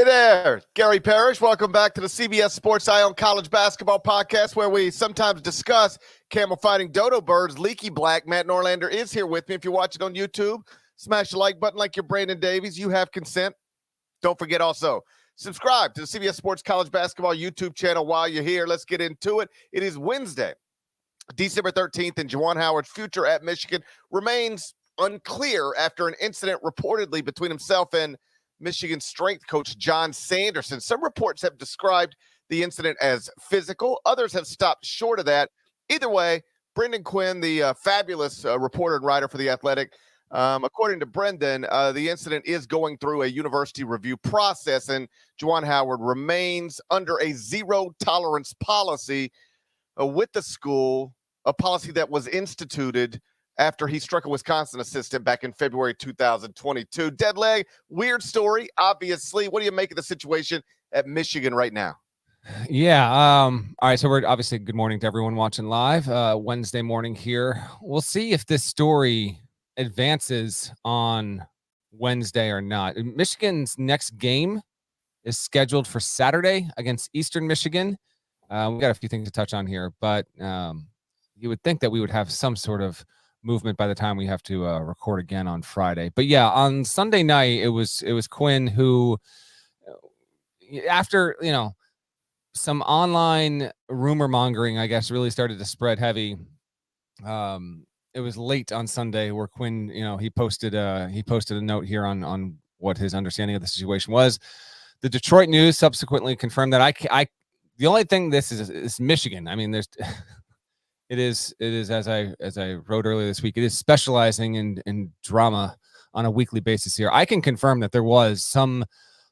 Hey there, Gary Parrish. Welcome back to the CBS Sports Eye on College Basketball podcast, where we sometimes discuss camel fighting dodo birds, leaky black. Matt Norlander is here with me. If you watch it on YouTube, smash the like button like you're Brandon Davies. You have consent. Don't forget also, subscribe to the CBS Sports College Basketball YouTube channel while you're here. Let's get into it. It is Wednesday, December 13th, and Juwan Howard's future at Michigan remains unclear after an incident reportedly between himself and Michigan strength coach John Sanderson. Some reports have described the incident as physical. Others have stopped short of that. Either way, Brendan Quinn, the fabulous reporter and writer for The Athletic, according to Brendan, the incident is going through a university review process, and Juwan Howard remains under a zero-tolerance policy with the school, a policy that was instituted after he struck a Wisconsin assistant back in February 2022. Dead leg, weird story, obviously. What do you make of the situation at Michigan right now? Yeah. All right. So we're obviously good morning to everyone watching live. Wednesday morning here. We'll see if this story advances on Wednesday or not. Michigan's next game is scheduled for Saturday against Eastern Michigan. We've got a few things to touch on here, but you would think that we would have some sort of movement by the time we have to record again on Friday. But yeah, on Sunday night, it was Quinn who, after, some online rumor mongering, I guess, really started to spread heavy. It was late on Sunday where Quinn, he posted a note here on what his understanding of the situation was. The Detroit News subsequently confirmed that the only thing this is Michigan. I mean, It is as I wrote earlier this week, it is specializing in drama on a weekly basis here. I can confirm that there was some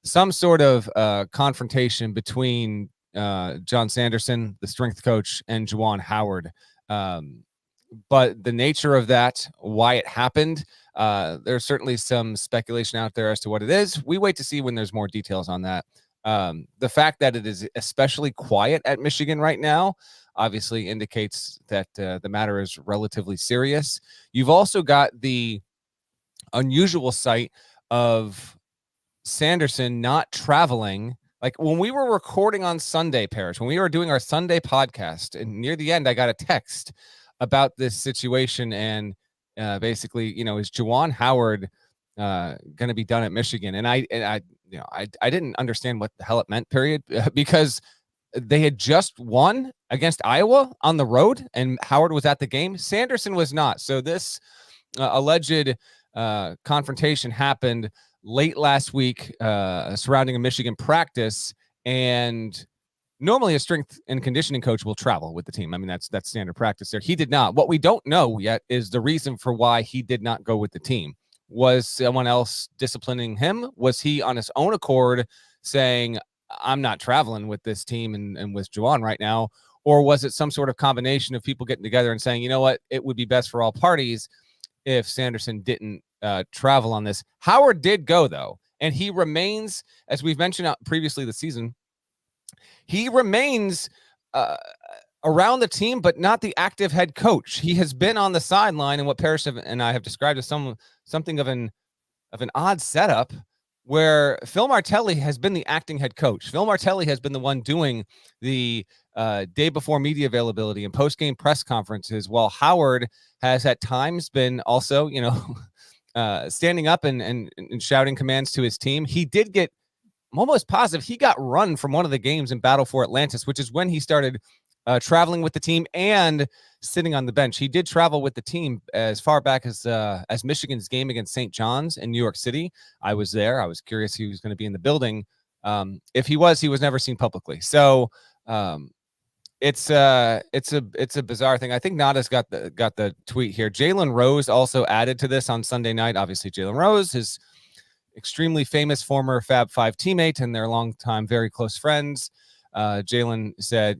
sort of confrontation between John Sanderson, the strength coach, and Juwan Howard. But the nature of that, why it happened, there's certainly some speculation out there as to what it is. We wait to see when there's more details on that. The fact that it is especially quiet at Michigan right now obviously indicates that the matter is relatively serious. You've also got the unusual sight of Sanderson not traveling. Like when we were recording on Sunday, Parrish, when we were doing our Sunday podcast, and near the end, I got a text about this situation, and basically, is Juwan Howard going to be done at Michigan? And I didn't understand what the hell it meant, period, because they had just won against Iowa on the road, and Howard was at the game. Sanderson was not. So this alleged confrontation happened late last week surrounding a Michigan practice, and normally a strength and conditioning coach will travel with the team. I mean, that's standard practice there. He did not. What we don't know yet is the reason for why he did not go with the team. Was someone else disciplining him? Was he on his own accord saying, I'm not traveling with this team and with Juwan right now? Or was it some sort of combination of people getting together and saying, you know what, it would be best for all parties if Sanderson didn't travel on this? Howard did go, though, and he remains, as we've mentioned previously this season, he remains around the team, but not the active head coach. He has been on the sideline, and what Parrish and I have described as something of an odd setup, where Phil Martelli has been the acting head coach. Phil Martelli has been the one doing the day before media availability and post-game press conferences, while Howard has at times been also, standing up and shouting commands to his team. He did get, I'm almost positive, he got run from one of the games in Battle for Atlantis, which is when he started traveling with the team and sitting on the bench. He did travel with the team as far back as Michigan's game against St. John's in New York City. I was there. I was curious he was going to be in the building. If he was never seen publicly. So it's a bizarre thing. I think Nada's got the tweet here. Jalen Rose also added to this on Sunday night. Obviously, Jalen Rose is extremely famous former Fab Five teammate, and they're longtime very close friends. Jalen said,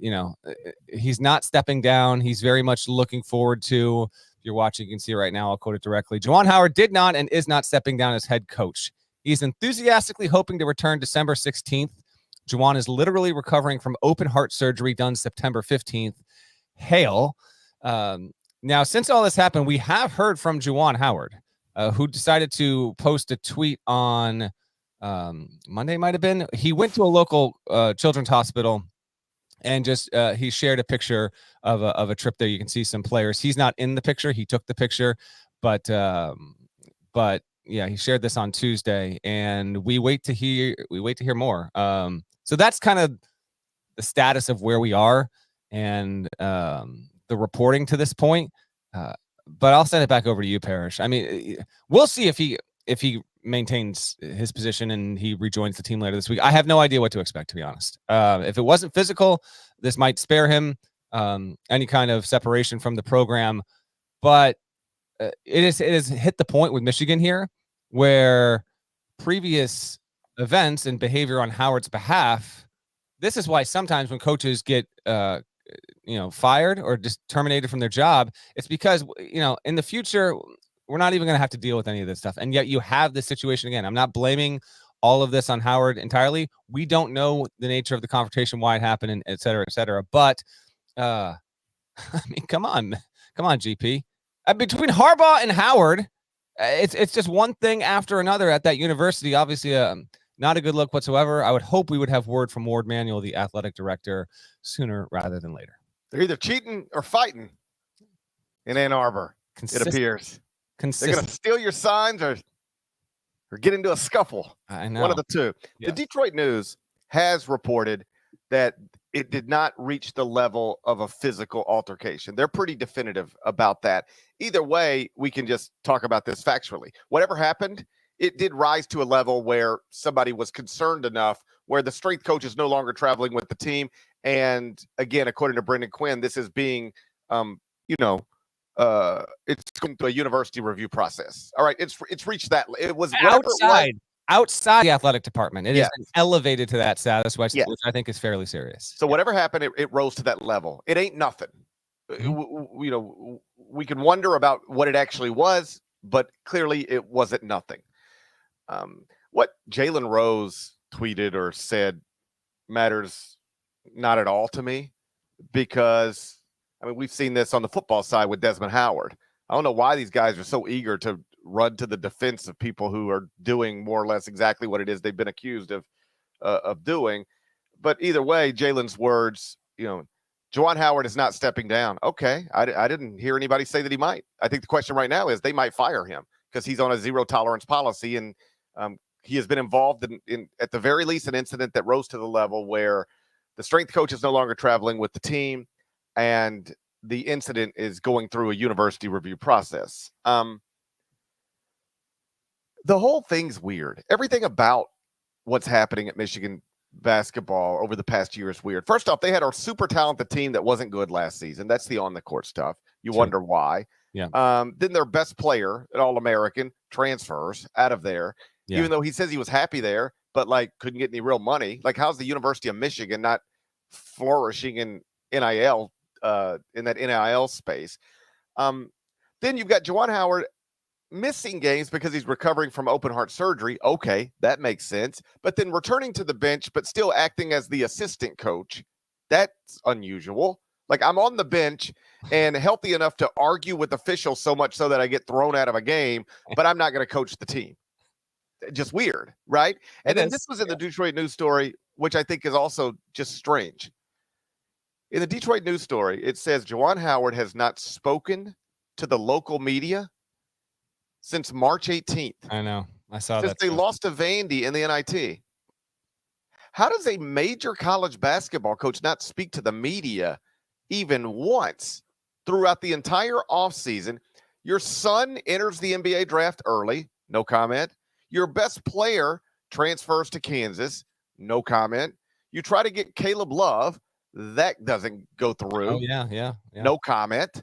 he's not stepping down. He's very much looking forward to, if you're watching, you can see it right now. I'll quote it directly. Juwan Howard did not and is not stepping down as head coach. He's enthusiastically hoping to return December 16th. Juwan is literally recovering from open heart surgery done September 15th. Hail. Now, since all this happened, we have heard from Juwan Howard, who decided to post a tweet on Monday might have been. He went to a local children's hospital and just he shared a picture of a trip there. You can see some players. He's not in the picture. He took the picture, but yeah, he shared this on Tuesday, and we wait to hear more. So that's kind of the status of where we are and the reporting to this point. But I'll send it back over to you, Parrish. I mean, we'll see if he maintains his position and he rejoins the team later this week. I have no idea what to expect, to be honest. If it wasn't physical, this might spare him any kind of separation from the program. But it is hit the point with Michigan here where previous events and behavior on Howard's behalf. This is why sometimes when coaches get fired or just terminated from their job, it's because in the future we're not even going to have to deal with any of this stuff. And yet you have this situation again. I'm not blaming all of this on Howard entirely. We don't know the nature of the confrontation, why it happened, and et cetera, et cetera. But I mean, come on, GP. Between Harbaugh and Howard, it's just one thing after another at that university. Obviously, not a good look whatsoever. I would hope we would have word from Ward Manuel, the athletic director, sooner rather than later. They're either cheating or fighting in Ann Arbor, it appears. They're going to steal your signs or get into a scuffle. I know. One of the two. Yeah. The Detroit News has reported that it did not reach the level of a physical altercation. They're pretty definitive about that. Either way, we can just talk about this factually. Whatever happened, it did rise to a level where somebody was concerned enough where the strength coach is no longer traveling with the team. And again, according to Brendan Quinn, this is being, it's going through a university review process. All right, it's reached that. It was outside the athletic department. It is elevated to that status, which I think is fairly serious. So whatever happened, it rose to that level. It ain't nothing. Mm-hmm. We can wonder about what it actually was, but clearly it wasn't nothing. What Jalen Rose tweeted or said matters not at all to me because, I mean, we've seen this on the football side with Desmond Howard. I don't know why these guys are so eager to run to the defense of people who are doing more or less exactly what it is they've been accused of doing. But either way, Jalen's words, Juwan Howard is not stepping down. Okay, I didn't hear anybody say that he might. I think the question right now is they might fire him because he's on a zero tolerance policy, and he has been involved in at the very least an incident that rose to the level where the strength coach is no longer traveling with the team, and the incident is going through a university review process. The whole thing's weird. Everything about what's happening at Michigan basketball over the past year is weird. First off, they had a super talented team that wasn't good last season. That's the on-the-court stuff. You wonder why. Yeah. Then their best player, an All-American, transfers out of there, even though he says he was happy there, but couldn't get any real money. How's the University of Michigan not flourishing in NIL, in that NIL space? Then you've got Juwan Howard missing games because he's recovering from open heart surgery. Okay, that makes sense. But then returning to the bench, but still acting as the assistant coach. That's unusual. I'm on the bench and healthy enough to argue with officials so much so that I get thrown out of a game, but I'm not going to coach the team. Just weird, right? And then this was in the Detroit News story, which I think is also just strange. In the Detroit News story, it says Juwan Howard has not spoken to the local media since March 18th. I know. I saw that. Since they lost to Vandy in the NIT. How does a major college basketball coach not speak to the media even once throughout the entire offseason? Your son enters the NBA draft early. No comment. Your best player transfers to Kansas. No comment. You try to get Caleb Love. That doesn't go through. Oh, yeah. No comment.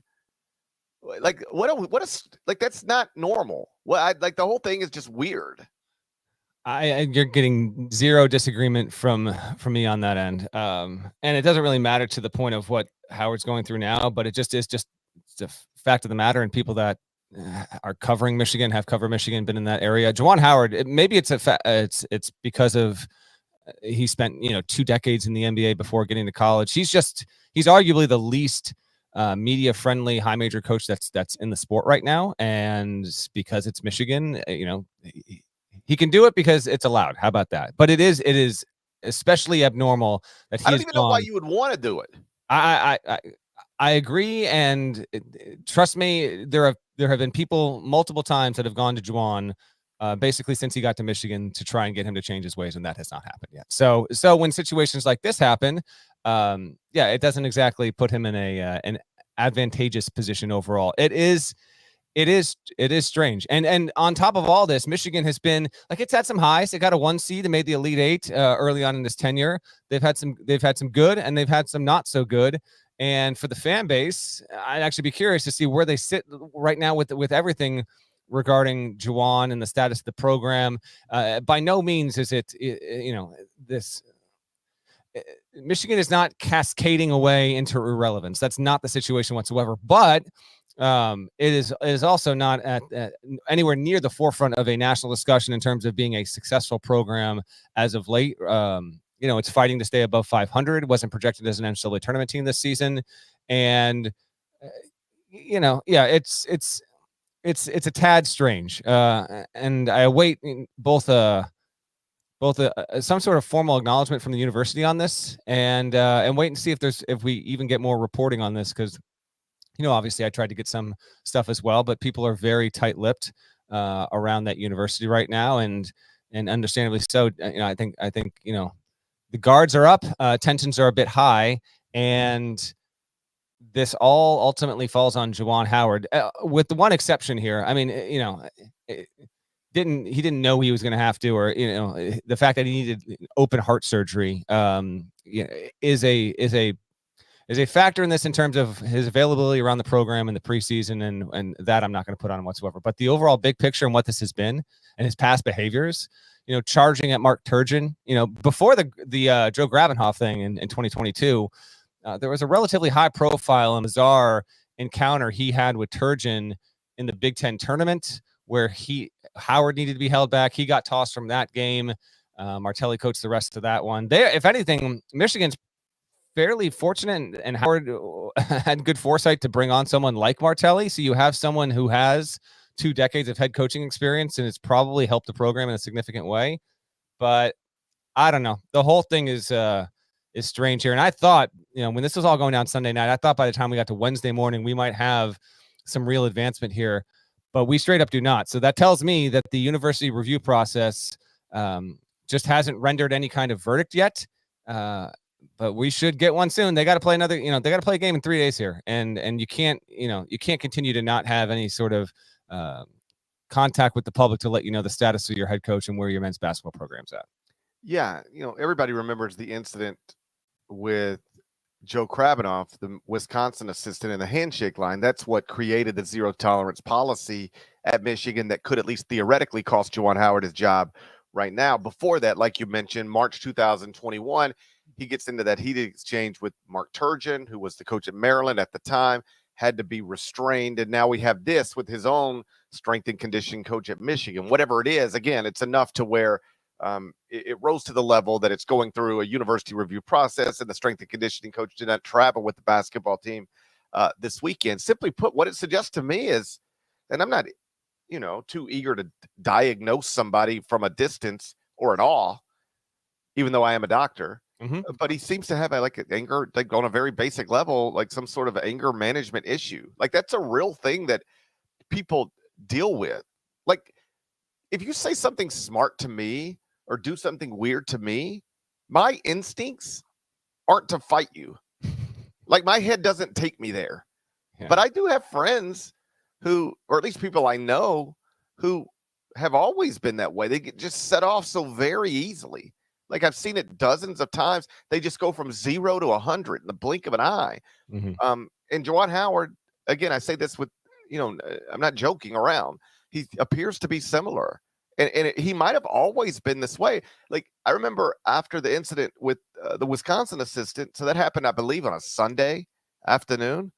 That's not normal. The whole thing is just weird. You're getting zero disagreement from me on that end. And it doesn't really matter to the point of what Howard's going through now, but it's the fact of the matter. And people that are covering Michigan, have covered Michigan, been in that area. Juwan Howard, maybe it's it's because of he spent 2 decades in the NBA before getting to college. He's arguably the least media friendly high major coach that's in the sport right now, and because it's Michigan, He can do it because it's allowed. How about that? But it is especially abnormal that he I don't has even know why gone. you would want to do it. I agree, and trust me, there have been people multiple times that have gone to Juwan, basically since he got to Michigan, to try and get him to change his ways, and that has not happened yet. So when situations like this happen, it doesn't exactly put him in an advantageous position overall. It is strange. And on top of all this, Michigan has been like, it's had some highs. It got a 1 seed and made the Elite Eight early on in this tenure. They've had some good, and they've had some not so good. And for the fan base, I'd actually be curious to see where they sit right now with everything regarding Juwan and the status of the program. By no means is it this. Michigan is not cascading away into irrelevance. That's not the situation whatsoever. But it is also not at anywhere near the forefront of a national discussion in terms of being a successful program as of late. It's fighting to stay above 500. Wasn't projected as an NCAA tournament team this season, and it's a tad strange. And I await both some sort of formal acknowledgement from the university on this, and wait and see if we even get more reporting on this, because obviously I tried to get some stuff as well, but people are very tight-lipped around that university right now, and understandably so. I think the guards are up, tensions are a bit high, and this all ultimately falls on Juwan Howard, with the one exception here. I mean, he didn't know he was going to have to, or the fact that he needed open heart surgery is a factor in this in terms of his availability around the program in the preseason, and that I'm not going to put on him whatsoever. But the overall big picture and what this has been and his past behaviors, charging at Mark Turgeon, before the Joe Grabenhoff thing in 2022, there was a relatively high profile and bizarre encounter he had with Turgeon in the Big Ten tournament, where Howard needed to be held back. He got tossed from that game. Martelli coached the rest of that one. If anything, Michigan's fairly fortunate, and Howard had good foresight to bring on someone like Martelli. So you have someone who has 2 decades of head coaching experience, and it's probably helped the program in a significant way. But I don't know. The whole thing is strange here. And I thought, when this was all going down Sunday night, I thought by the time we got to Wednesday morning, we might have some real advancement here, but we straight up do not. So that tells me that the university review process just hasn't rendered any kind of verdict yet. But we should get one soon. They got to play another, they got to play a game in 3 days here. And you can't continue to not have any sort of contact with the public to let you know the status of your head coach and where your men's basketball program's at. Yeah. Everybody remembers the incident with Joe Krabanoff, the Wisconsin assistant, in the handshake line. That's what created the zero tolerance policy at Michigan that could at least theoretically cost Juwan Howard his job right now. Before that, like you mentioned, March 2021, he gets into that heated exchange with Mark Turgeon, who was the coach at Maryland at the time, had to be restrained. And now we have this with his own strength and conditioning coach at Michigan. Whatever it is, again, it's enough to where it rose to the level that it's going through a university review process, and the strength and conditioning coach did not travel with the basketball team this weekend. Simply put, what it suggests to me is, and I'm not, too eager to diagnose somebody from a distance or at all, even though I am a doctor. Mm-hmm. But he seems to have like an anger, like on a very basic level, like some sort of anger management issue. Like that's a real thing that people deal with. Like if you say something smart to me or do something weird to me, my instincts aren't to fight you. Like my head doesn't take me there. Yeah. But I do have friends who, or at least people I know, who have always been that way. They get just set off so very easily. Like I've seen it dozens of times. They just go from 0 to 100 in the blink of an eye. Mm-hmm. And Juwan Howard, again, I say this with, I'm not joking around. He appears to be similar. And he might have always been this way. Like I remember after the incident with the Wisconsin assistant. So that happened, I believe, on a Sunday afternoon.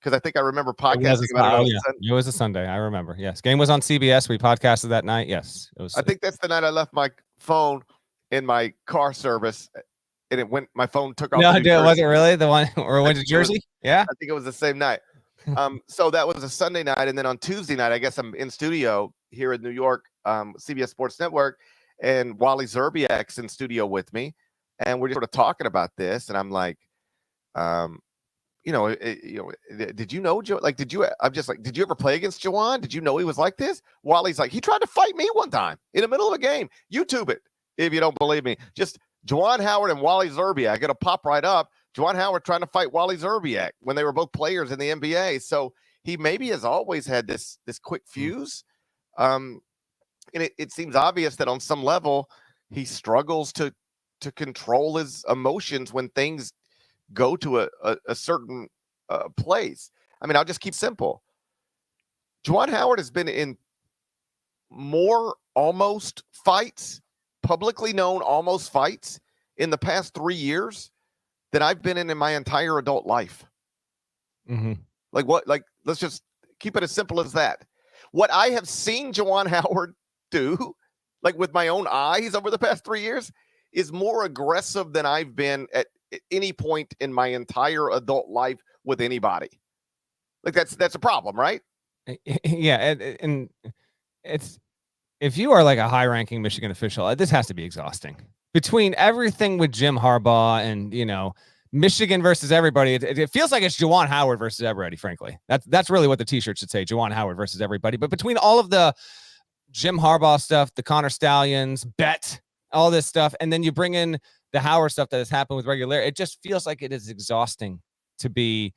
Because I think I remember podcasting about it. It was a Sunday. I remember. Yes. Game was on CBS. We podcasted that night. Yes. It was. I think that's the night I left my phone in my car service, and it went. My phone took off. No, was it really the one or went to Jersey? Yeah, I think it was the same night. So that was a Sunday night, and then on Tuesday night, I guess I'm in studio here in New York CBS Sports Network, and Wally Zerbiak's in studio with me, and we're just sort of talking about this, and I'm like, did you know Joe? Like, I'm just like, did you ever play against Juwan? Did you know he was like this? Wally's like, he tried to fight me one time in the middle of a game. YouTube it if you don't believe me. Just Juwan Howard and Wally Zerbiak. It'll pop right up. Juwan Howard trying to fight Wally Zerbiak when they were both players in the NBA. So he maybe has always had this quick fuse. And it seems obvious that on some level he struggles to control his emotions when things go to a certain place. I mean, I'll just keep simple. Juwan Howard has been in more almost fights, publicly known almost fights, in the past 3 years than I've been in my entire adult life. Mm-hmm. Like what? Like, let's just keep it as simple as that. What I have seen Juwan Howard do, like with my own eyes over the past 3 years, is more aggressive than I've been at any point in my entire adult life with anybody. Like that's a problem, right? Yeah, and it's, if you are like a high-ranking Michigan official, this has to be exhausting. Between everything with Jim Harbaugh and Michigan versus everybody, it feels like it's Juwan Howard versus everybody. Frankly, that's really what the T-shirt should say: Juwan Howard versus everybody. But between all of the Jim Harbaugh stuff, the Connor Stallions bet, all this stuff, and then you bring in the Howard stuff that has happened with regularity, it just feels like it is exhausting to be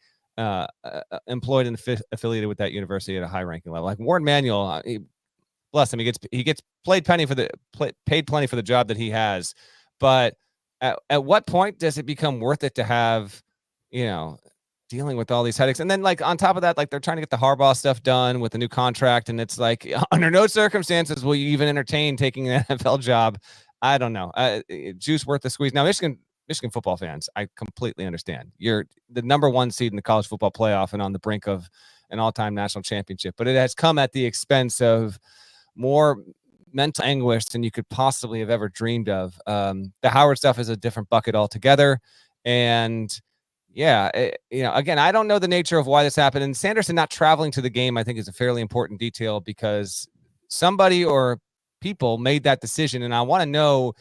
employed and affiliated with that university at a high-ranking level. Like Warren Manuel, bless him, he gets paid plenty for the job that he has, but at what point does it become worth it to have dealing with all these headaches? And then, like, on top of that, like, they're trying to get the Harbaugh stuff done with the new contract, and it's like, under no circumstances will you even entertain taking an NFL job. I don't know. Juice worth the squeeze. Now, Michigan football fans, I completely understand. You're the number one seed in the college football playoff and on the brink of an all-time national championship, but it has come at the expense of more mental anguish than you could possibly have ever dreamed of. The Howard stuff is a different bucket altogether. And yeah, again, I don't know the nature of why this happened. And Sanderson not traveling to the game, I think, is a fairly important detail, because somebody or people made that decision. And I want to know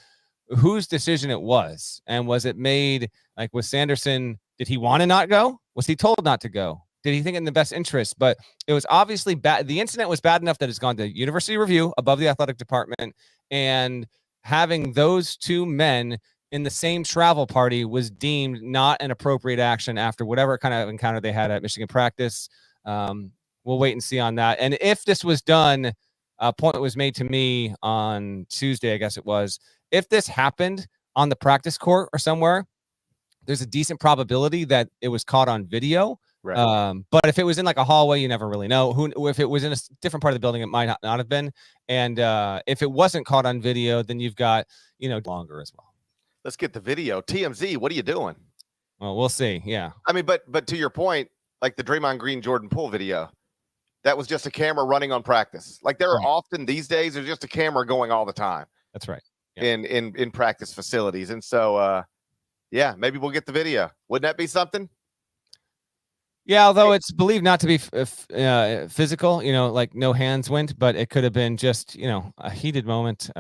whose decision it was. And was it made, like, with Sanderson, did he want to not go? Was he told not to go? Did he think in the best interest? But it was obviously bad. The incident was bad enough that it's gone to university review above the athletic department. And having those two men in the same travel party was deemed not an appropriate action after whatever kind of encounter they had at Michigan practice. We'll wait and see on that. And if this was done, a point was made to me on Tuesday, I guess it was, if this happened on the practice court or somewhere, there's a decent probability that it was caught on video. Right. But if it was in like a hallway, you never really know. If it was in a different part of the building, it might not have been. And if it wasn't caught on video, then you've got, longer as well. Let's get the video. TMZ, what are you doing? Well, we'll see. Yeah. I mean, but to your point, like the Draymond Green Jordan Poole video, that was just a camera running on practice. Like there are often these days, there's just a camera going all the time. That's right. Yeah. In practice facilities. And so, yeah, maybe we'll get the video. Wouldn't that be something? Yeah, although it's believed not to be physical, like no hands went, but it could have been just, a heated moment.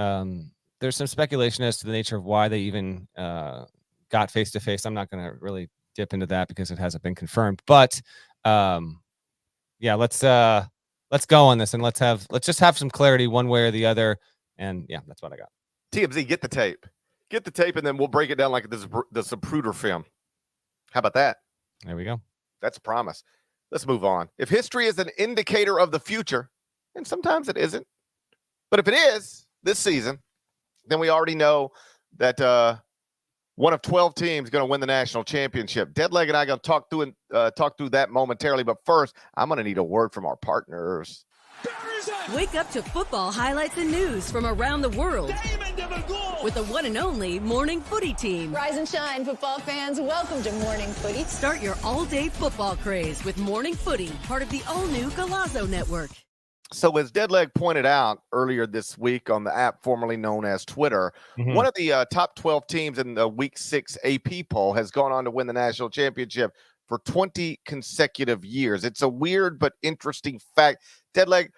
There's some speculation as to the nature of why they even got face-to-face. I'm not going to really dip into that because it hasn't been confirmed. But, yeah, let's go on this and let's just have some clarity one way or the other. And, yeah, that's what I got. TMZ, get the tape. Get the tape, and then we'll break it down like this Zapruder film. How about that? There we go. That's a promise. Let's move on. If history is an indicator of the future, and sometimes it isn't, but if it is this season, then we already know that one of 12 teams is going to win the national championship. Deadleg and I are going to talk through that momentarily, but first, I'm going to need a word from our partners. Wake up to football highlights and news from around the world with the one and only Morning Footy team. Rise and shine, football fans. Welcome to Morning Footy. Start your all-day football craze with Morning Footy, part of the all-new Golazo Network. So as Deadleg pointed out earlier this week on the app formerly known as Twitter, one of the top 12 teams in the Week 6 AP poll has gone on to win the national championship for 20 consecutive years. It's a weird but interesting fact. Deadleg,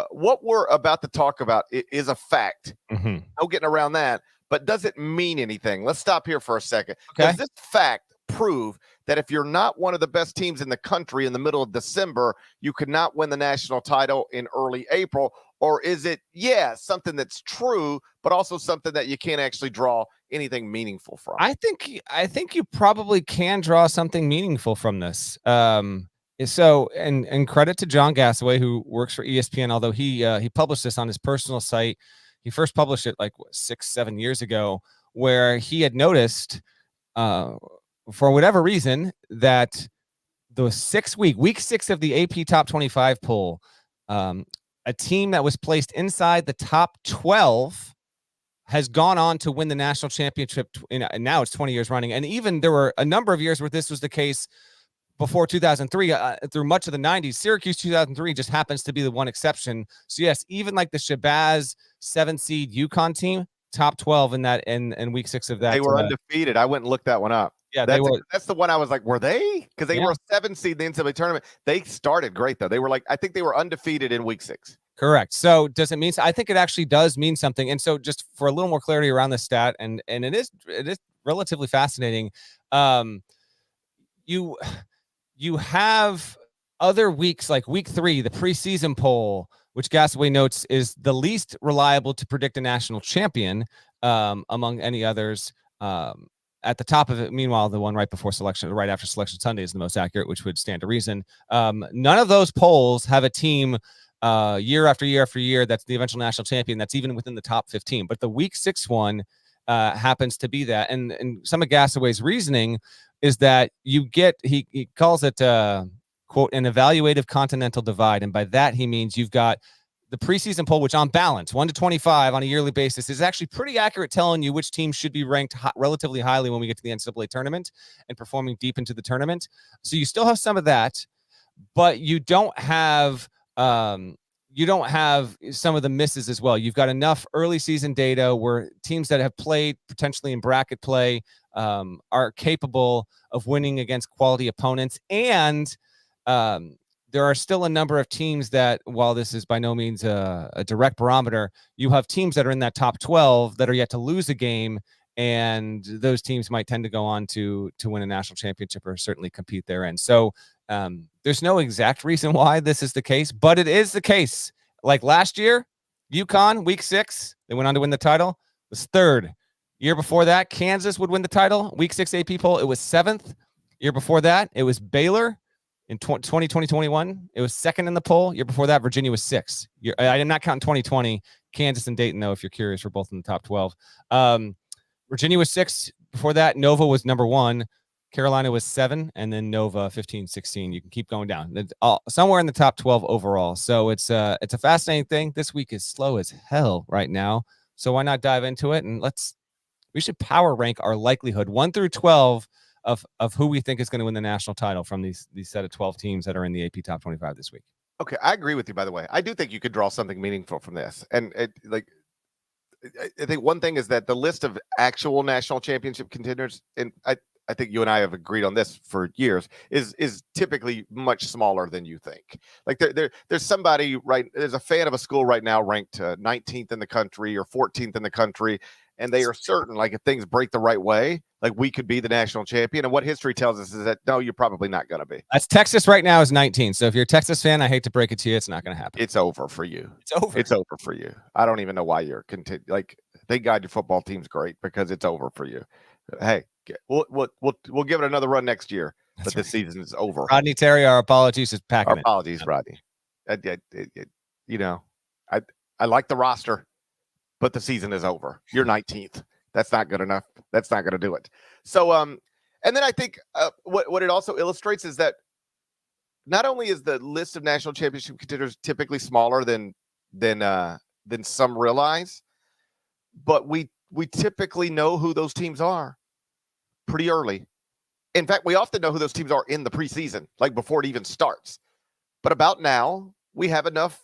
What we're about to talk about is a fact. Mm-hmm. No getting around that. But does it mean anything? Let's stop here for a second. Okay. Does this fact prove that if you're not one of the best teams in the country in the middle of December, you could not win the national title in early April? Or is it, something that's true, but also something that you can't actually draw anything meaningful from? I think you probably can draw something meaningful from this. So and credit to John Gassaway, who works for ESPN, although he published this on his personal site. He first published it like 6-7 years ago, where he had noticed for whatever reason that the week 6 of the AP top 25 poll, a team that was placed inside the top 12 has gone on to win the national championship. And now it's 20 years running. And even there were a number of years where this was the case before 2003, through much of the 90s. Syracuse 2003 just happens to be the one exception. So yes, even like the Shabazz 7 seed UConn team, top 12 in that in week 6 of that. They were undefeated. I went and looked that one up. Yeah, they were. That's the one I was like, were they? Because they were a 7 seed in the NCAA tournament. They started great though. They were I think they were undefeated in week 6. Correct. So does it mean? I think it actually does mean something. And so just for a little more clarity around this stat, and it is relatively fascinating. You have other weeks like week 3, the preseason poll, which Gassaway notes is the least reliable to predict a national champion among any others. At the top of it, meanwhile, the one right after Selection Sunday is the most accurate, which would stand to reason. None of those polls have a team year after year after year that's the eventual national champion that's even within the top 15. But the week 6 one happens to be that. And some of Gassaway's reasoning is that you get, he calls it, quote, an evaluative continental divide. And by that, he means you've got the preseason poll, which on balance, 1 to 25 on a yearly basis, is actually pretty accurate, telling you which teams should be ranked relatively highly when we get to the NCAA tournament and performing deep into the tournament. So you still have some of that, but you don't have some of the misses as well. You've got enough early season data where teams that have played potentially in bracket play are capable of winning against quality opponents. And there are still a number of teams that, while this is by no means a direct barometer, you have teams that are in that top 12 that are yet to lose a game. And those teams might tend to go on to win a national championship or certainly compete therein. So there's no exact reason why this is the case, but it is the case. Like last year, UConn, week 6, they went on to win the title, was 3rd. Year before that, Kansas would win the title. Week 6 AP poll, it was 7th. Year before that, it was Baylor. In 2021, it was 2nd in the poll. Year before that, Virginia was 6th. I am not counting 2020. Kansas and Dayton, though, if you're curious, were both in the top 12. Virginia was 6th. Before that, Nova was number 1. Carolina was 7, and then Nova 15, 16. You can keep going down. Somewhere in the top 12 overall. So it's a fascinating thing. This week is slow as hell right now. So why not dive into it? And we should power rank our likelihood 1 through 12 of who we think is going to win the national title from these set of 12 teams that are in the AP top 25 this week. Okay, I agree with you, by the way. I do think you could draw something meaningful from this. And I think one thing is that the list of actual national championship contenders, and I think you and I have agreed on this for years, is typically much smaller than you think. Like there's somebody there's a fan of a school right now ranked 19th in the country or 14th in the country, and they are certain, like, if things break the right way, like, we could be the national champion. And what history tells us is that, no, you're probably not going to be. That's Texas right now is 19. So if you're a Texas fan, I hate to break it to you, it's not going to happen. It's over for you. It's over. It's over for you. I don't even know why you're thank God your football team's great, because it's over for you. Hey, we'll give it another run next year. That's but right. This season is over. Rodney Terry, our apologies, is packing our apologies, Rodney. I like the roster, but the season is over. You're 19th. That's not good enough. That's not going to do it. So, and then I think what it also illustrates is that not only is the list of national championship contenders typically smaller than some realize, but we typically know who those teams are pretty early. In fact, we often know who those teams are in the preseason, like before it even starts. But about now, we have enough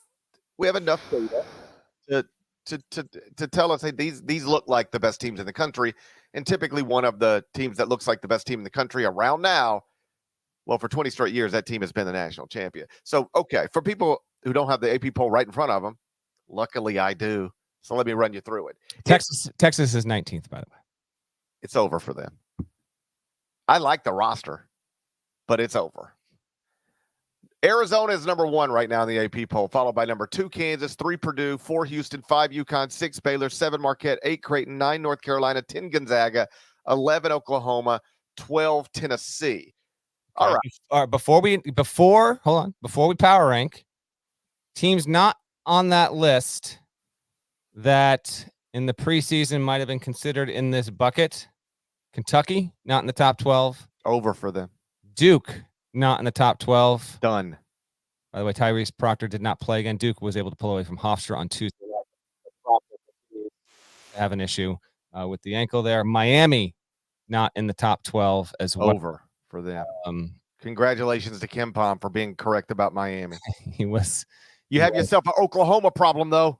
data to tell us, hey, these look like the best teams in the country. And typically one of the teams that looks like the best team in the country around now, well, for 20 straight years, that team has been the national champion. So, okay, for people who don't have the AP poll right in front of them. Luckily, I do. So let me run you through it. Texas is 19th, by the way. It's over for them. I like the roster, but it's over. Arizona is number 1 right now in the AP poll, followed by number 2, Kansas, 3, Purdue, 4, Houston, 5, UConn, 6, Baylor, 7, Marquette, 8, Creighton, 9, North Carolina, 10, Gonzaga, 11, Oklahoma, 12, Tennessee. All right. Before we power rank, teams not on that list that in the preseason might have been considered in this bucket. Kentucky, not in the top 12. Over for them. Duke, not in the top 12. Done. By the way, Tyrese Proctor did not play again. Duke was able to pull away from Hofstra on Tuesday. Have an issue with the ankle there. Miami, not in the top 12 as well. Over for them. Congratulations to Kim Pom for being correct about Miami. You have yourself an Oklahoma problem, though.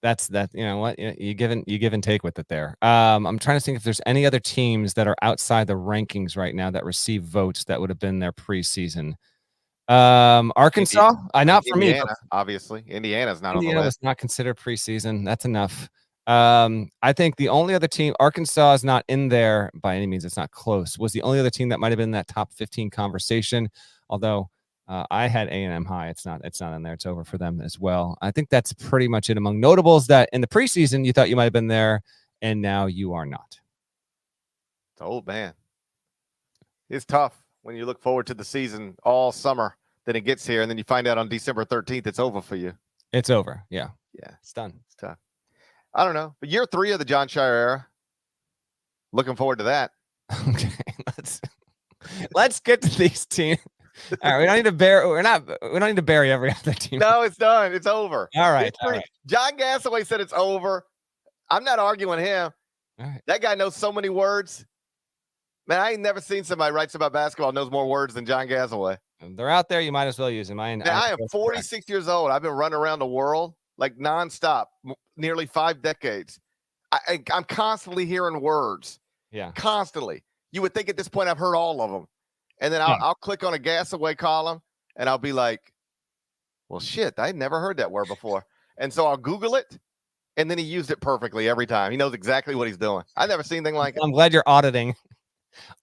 That's that. You know what? You give and take with it there. I'm trying to think if there's any other teams that are outside the rankings right now that receive votes that would have been there preseason. Arkansas, not for me. Obviously, Indiana's not Indiana on the list. was not considered preseason. That's enough. I think the only other team, Arkansas is not in there by any means. It's not close. Was the only other team that might have been in that top 15 conversation. Although I had A&M high. It's not in there. It's over for them as well. I think that's pretty much it among notables that in the preseason you thought you might have been there, and now you are not. It's old, man. It's tough when you look forward to the season all summer. Then it gets here, and then you find out on December 13th it's over for you. It's over. Yeah. It's done. It's tough. I don't know, but year 3 of the Jon Scheyer era. Looking forward to that. Okay, let's get to these teams. All right, we don't need to bury every other team. No, it's done. It's over. All right. John Gasaway said it's over. I'm not arguing him. All right. That guy knows so many words. Man, I ain't never seen somebody writes about basketball knows more words than John Gasaway. They're out there. You might as well use them. I am 46 years old. I've been running around the world like nonstop, nearly 5 decades. I'm constantly hearing words. Yeah. Constantly. You would think at this point I've heard all of them. And then I'll click on a Gasaway column and I'll be like, well, shit, I never heard that word before. And so I'll Google it. And then he used it perfectly every time. He knows exactly what he's doing. I've never seen anything like it. I'm glad you're auditing.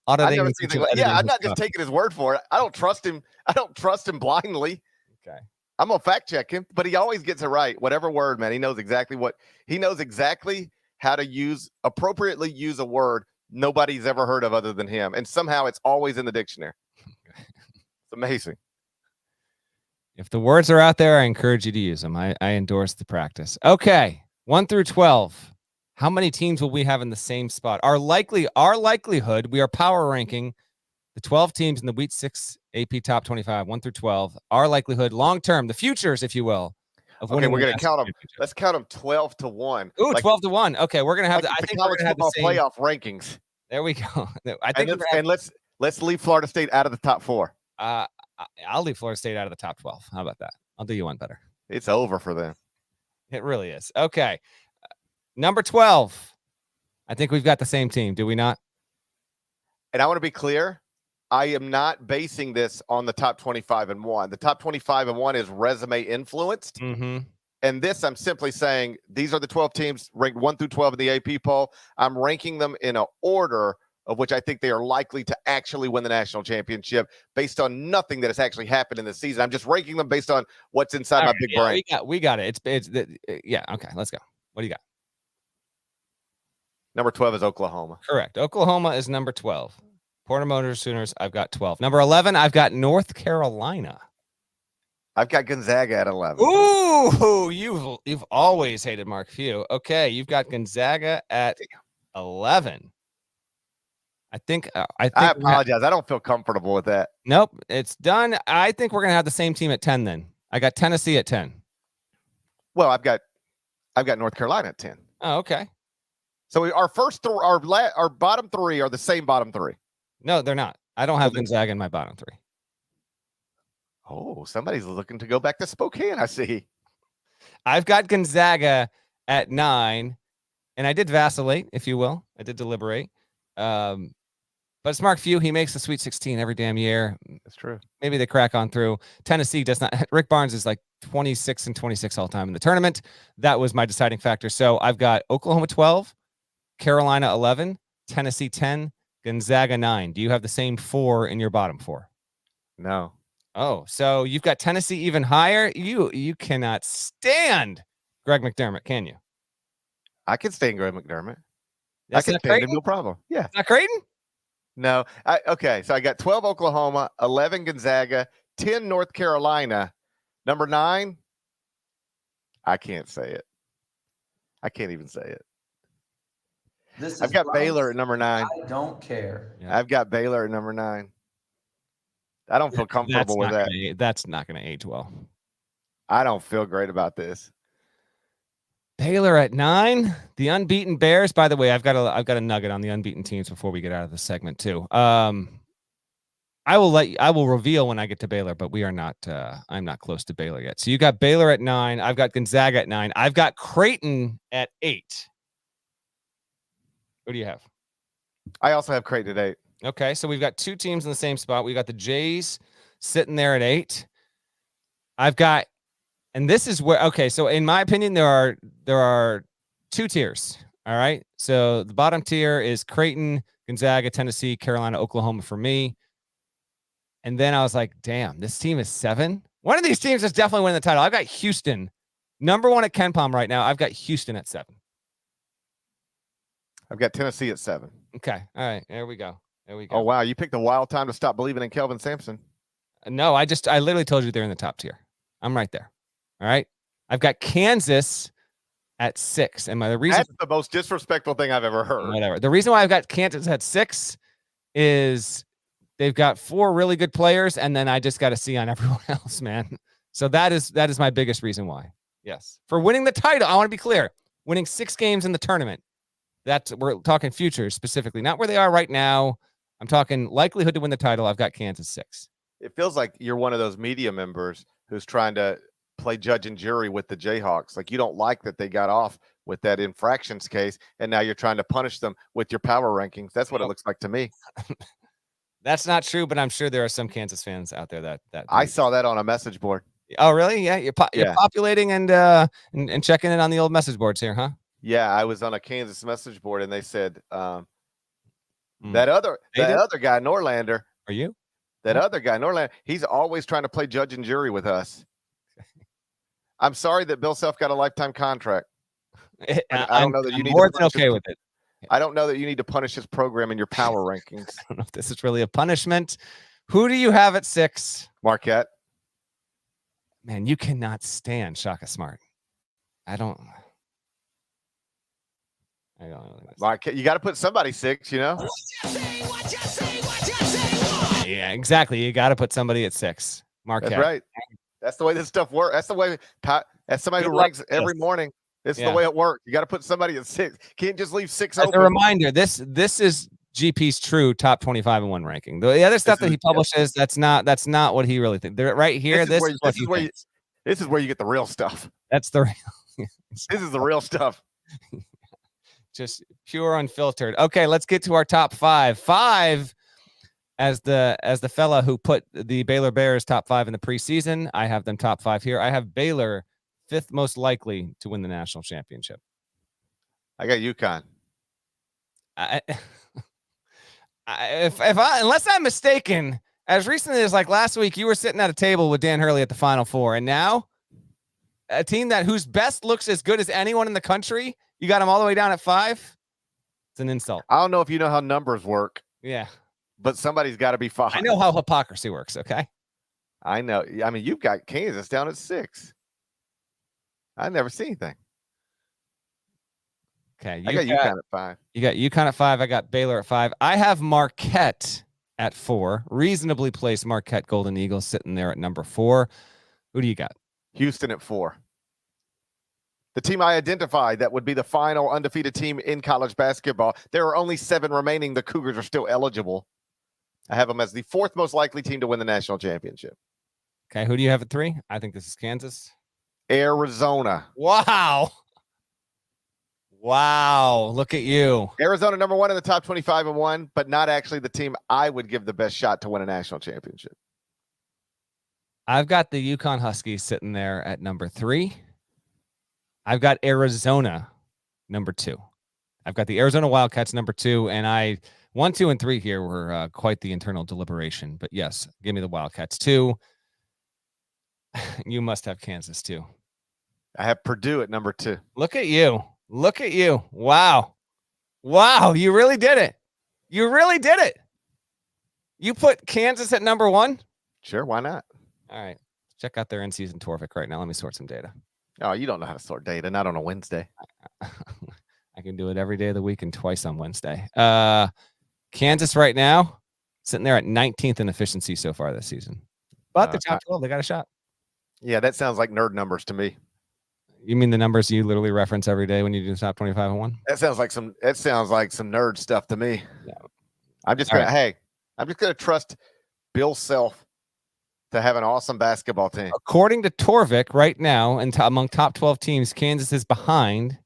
I've never seen anything like, I'm not just taking his word for it. I don't trust him. I don't trust him blindly. Okay. I'm going to fact check him, but he always gets it right. Whatever word, man, he knows exactly how to appropriately use a word nobody's ever heard of other than him. And somehow it's always in the dictionary. It's amazing. If the words are out there, I encourage you to use them. I endorse the practice. Okay. 1 through 12. How many teams will we have in the same spot? Our likelihood, we are power ranking the 12 teams in the Week 6 AP Top 25, 1 through 12. Our likelihood, long term, the futures, if you will. Okay, we're going to count them. Let's count them 12 to 1. Ooh, 12 to 1. Okay, we're going to have I think we're going to have the same playoff rankings. There we go. Let's leave Florida State out of the top 4. I'll leave Florida State out of the top 12. How about that? I'll do you one better. It's over for them. It really is. Okay. Number 12. I think we've got the same team. Do we not? And I want to be clear. I am not basing this on the top 25 and 1. The top 25 and 1 is resume influenced. Mm-hmm. And this, I'm simply saying these are the 12 teams ranked 1 through 12 in the AP poll. I'm ranking them in an order of which I think they are likely to actually win the national championship based on nothing that has actually happened in the season. I'm just ranking them based on what's inside my big brain. We got it. Yeah. Okay. Let's go. What do you got? Number 12 is Oklahoma. Correct. Oklahoma is number 12. Porter Motor Sooners, I've got 12. Number 11, I've got North Carolina. I've got Gonzaga at 11. Ooh, you've always hated Mark Few. Okay, you've got Gonzaga at 11. I apologize. I don't feel comfortable with that. Nope, it's done. I think we're gonna have the same team at 10 then. I got Tennessee at 10. Well, I've got North Carolina at 10. Oh, okay. So our bottom 3 are the same bottom 3. No, they're not. I don't have Gonzaga in my bottom 3. Oh, somebody's looking to go back to Spokane, I see. I've got Gonzaga at 9, and I did vacillate, if you will. I did deliberate. But it's Mark Few. He makes the Sweet 16 every damn year. That's true. Maybe they crack on through. Tennessee does not. Rick Barnes is like 26-26 all time in the tournament. That was my deciding factor. So I've got Oklahoma 12, Carolina 11, Tennessee 10, Gonzaga 9. Do you have the same 4 in your bottom 4? No. Oh, so you've got Tennessee even higher. You cannot stand Greg McDermott, can you? I can stand Greg McDermott. That's I can not stand him, Creighton? no problem. Yeah. Not Creighton? No. Okay, so I got 12 Oklahoma, 11 Gonzaga, 10 North Carolina. Number 9, I can't say it. I can't even say it. I've got Baylor at number 9. I don't care. Yeah. I've got Baylor at number 9. I don't feel comfortable with that. That's not going to age well. I don't feel great about this. Baylor at 9, the unbeaten Bears. By the way, I've got a nugget on the unbeaten teams before we get out of the segment too. I will reveal when I get to Baylor, but we are not. I'm not close to Baylor yet. So you got Baylor at 9. I've got Gonzaga at 9. I've got Creighton at 8. Who do you have? I also have Creighton at 8. Okay, so we've got 2 teams in the same spot. We got the Jays sitting there at 8. I've got, and this is where, okay, so in my opinion, there are 2 tiers. All right. So the bottom tier is Creighton, Gonzaga, Tennessee, Carolina, Oklahoma for me. And then I was like, damn, this team is 7. One of these teams is definitely winning the title. I've got Houston, number 1 at KenPom right now. I've got Houston at 7. I've got Tennessee at 7. Okay. All right. There we go. Oh, wow. You picked a wild time to stop believing in Kelvin Sampson. No, I literally told you they're in the top tier. I'm right there. All right. I've got Kansas at 6. And the reason that's the most disrespectful thing I've ever heard. Whatever. The reason why I've got Kansas at 6 is they've got 4 really good players, and then I just got to see on everyone else, man. So that is my biggest reason why. Yes. For winning the title, I want to be clear. Winning 6 games in the tournament. We're talking futures specifically, not where they are right now. I'm talking likelihood to win the title. I've got Kansas 6. It feels like you're one of those media members who's trying to play judge and jury with the Jayhawks. Like you don't like that they got off with that infractions case, and now you're trying to punish them with your power rankings. That's what it looks like to me. That's not true, but I'm sure there are some Kansas fans out there that I saw that on a message board. Oh, really? Yeah, you're populating and checking in on the old message boards here, huh? Yeah, I was on a Kansas message board, and they said that other guy, Norlander. Are you? That other guy, Norlander, he's always trying to play judge and jury with us. I'm sorry that Bill Self got a lifetime contract. I don't know that you need more than okay with it. I don't know that you need to punish his program in your power rankings. I don't know if this is really a punishment. Who do you have at 6? Marquette. Man, you cannot stand Shaka Smart. I don't know. Marquette, you got to put somebody 6, you know? Yeah, exactly. You got to put somebody at 6. Marquette. That's right. That's the way this stuff works. That's the way, as somebody who ranks every morning, this is the way it works. You got to put somebody at 6. Can't just leave 6 open. As a reminder, this is GP's true top 25 and 1 ranking. The other stuff that he publishes, that's not what he really thinks. They're right here. This is where you get the real stuff. That's the real. This is the real stuff. Just pure unfiltered. Okay, let's get to our top 5. 5 as the fella who put the Baylor Bears top 5 in the preseason. I have them top 5 here. I have Baylor 5th most likely to win the national championship. I got UConn. Unless I'm mistaken, as recently as like last week, you were sitting at a table with Dan Hurley at the Final Four, and now a team whose best looks as good as anyone in the country, you got them all the way down at 5. It's an insult. I don't know if you know how numbers work. Yeah, but somebody's got to be 5. I know how hypocrisy works. Okay, I know. I mean, you've got Kansas down at 6. I've never seen anything. Okay, I got UConn at 5. You got UConn at 5. I got Baylor at 5. I have Marquette at 4. Reasonably placed Marquette Golden Eagles sitting there at number 4. Who do you got? Houston at 4. The team I identified that would be the final undefeated team in college basketball. There are only 7 remaining. The Cougars are still eligible. I have them as the 4th most likely team to win the national championship. Okay, who do you have at 3? I think this is Kansas. Arizona. Wow. Wow. Look at you. Arizona number 1 in the top 25-1, but not actually the team I would give the best shot to win a national championship. I've got the Yukon Huskies sitting there at number 3. I've got Arizona number 2. I've got the Arizona Wildcats number 2, and 1, 2, and 3 here were quite the internal deliberation. But yes, give me the Wildcats 2. You must have Kansas too. I have Purdue at number 2. Look at you. Look at you. Wow. Wow. You really did it. You really did it. You put Kansas at number 1? Sure, why not? All right. Check out their in-season Torvik right now. Let me sort some data. Oh, you don't know how to sort data, not on a Wednesday. I can do it every day of the week and twice on Wednesday. Kansas right now, sitting there at 19th in efficiency so far this season. But the top 12, they got a shot. Yeah, that sounds like nerd numbers to me. You mean the numbers you literally reference every day when you do the top 25-1? That sounds like some nerd stuff to me. Yeah. I'm just gonna trust Bill Self to have an awesome basketball team. According to Torvik, right now, and among top 12 teams, Kansas is behind